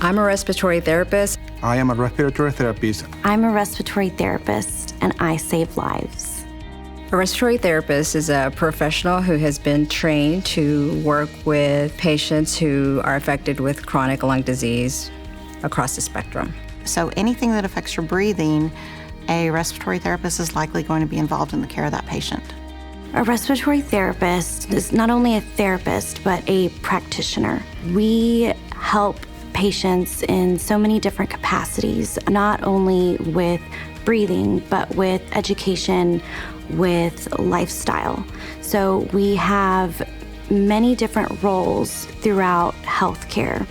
I'm a respiratory therapist. I am a respiratory therapist. I'm a respiratory therapist, and I save lives. A respiratory therapist is a professional who has been trained to work with patients who are affected with chronic lung disease across the spectrum. So anything that affects your breathing, a respiratory therapist is likely going to be involved in the care of that patient. A respiratory therapist is not only a therapist, but a practitioner. We help patients in so many different capacities, not only with breathing, but with education, with lifestyle. So we have many different roles throughout healthcare.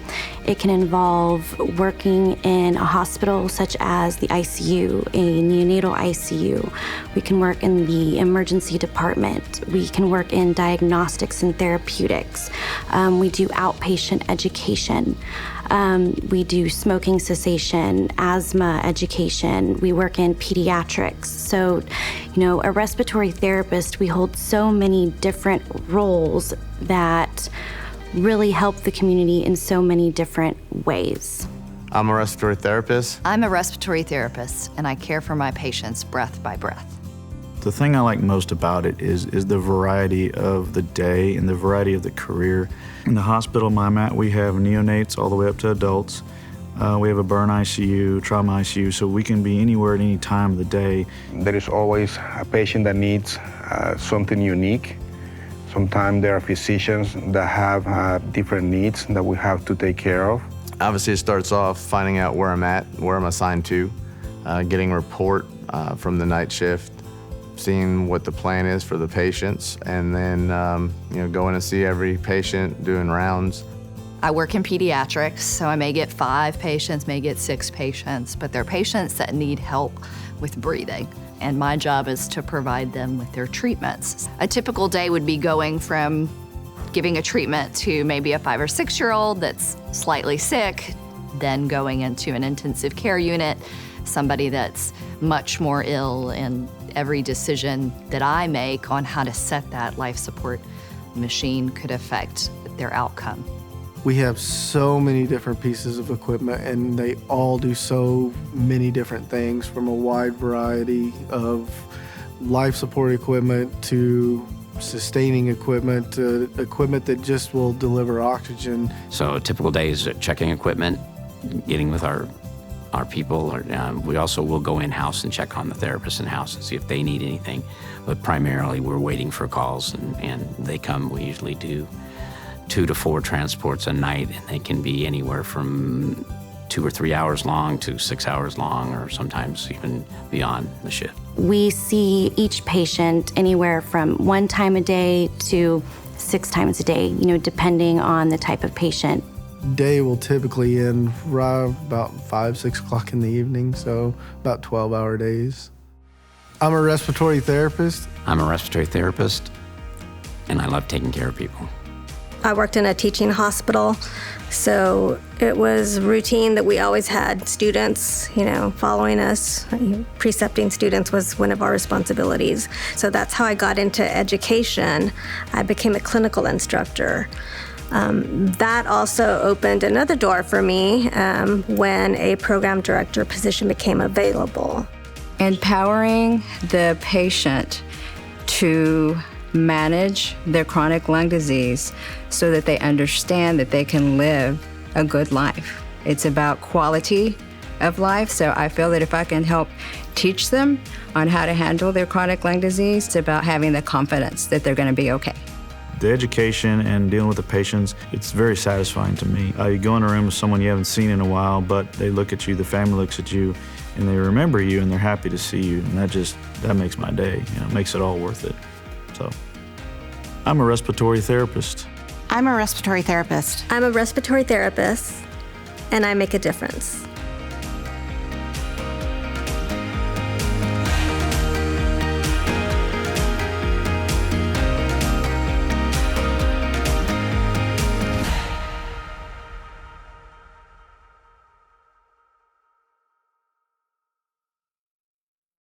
It can involve working in a hospital such as the ICU, a neonatal ICU. We can work in the emergency department. We can work in diagnostics and therapeutics. We do outpatient education. We do smoking cessation, asthma education. We work in pediatrics. So, a respiratory therapist, we hold so many different roles that really help the community in so many different ways. I'm a respiratory therapist. I'm a respiratory therapist, and I care for my patients breath by breath. The thing I like most about it is the variety of the day and the variety of the career. In the hospital I'm at, we have neonates all the way up to adults. We have a burn ICU, trauma ICU, so we can be anywhere at any time of the day. There is always a patient that needs something unique. Sometimes there are physicians that have different needs that we have to take care of. Obviously, it starts off finding out where I'm at, where I'm assigned to, getting a report from the night shift, seeing what the plan is for the patients, and then going to see every patient, doing rounds. I work in pediatrics, so I may get 5 patients, may get 6 patients, but they're patients that need help with breathing. And my job is to provide them with their treatments. A typical day would be going from giving a treatment to maybe a 5 or 6-year-old that's slightly sick, then going into an intensive care unit, somebody that's much more ill, and every decision that I make on how to set that life support machine could affect their outcome. We have so many different pieces of equipment, and they all do so many different things, from a wide variety of life support equipment to sustaining equipment to equipment that just will deliver oxygen. So a typical day is checking equipment, getting with our people. We also will go in-house and check on the therapists in-house and see if they need anything. But primarily we're waiting for calls, and they come. We usually do 2 to 4 transports a night, and they can be anywhere from 2 or 3 hours long to 6 hours long, or sometimes even beyond the shift. We see each patient anywhere from 1 time a day to 6 times a day, depending on the type of patient. Day will typically end right about 5, 6 o'clock in the evening, so about 12-hour days. I'm a respiratory therapist. I'm a respiratory therapist, and I love taking care of people. I worked in a teaching hospital, so it was routine that we always had students, following us. Precepting students was one of our responsibilities. So that's how I got into education. I became a clinical instructor. That also opened another door for me when a program director position became available. Empowering the patient to manage their chronic lung disease so that they understand that they can live a good life. It's about quality of life, so I feel that if I can help teach them on how to handle their chronic lung disease, it's about having the confidence that they're going to be okay. The education and dealing with the patients, it's very satisfying to me. You go in a room with someone you haven't seen in a while, but they look at you, the family looks at you, and they remember you, and they're happy to see you, and that makes my day. It makes it all worth it. So, I'm a respiratory therapist. I'm a respiratory therapist. I'm a respiratory therapist, and I make a difference.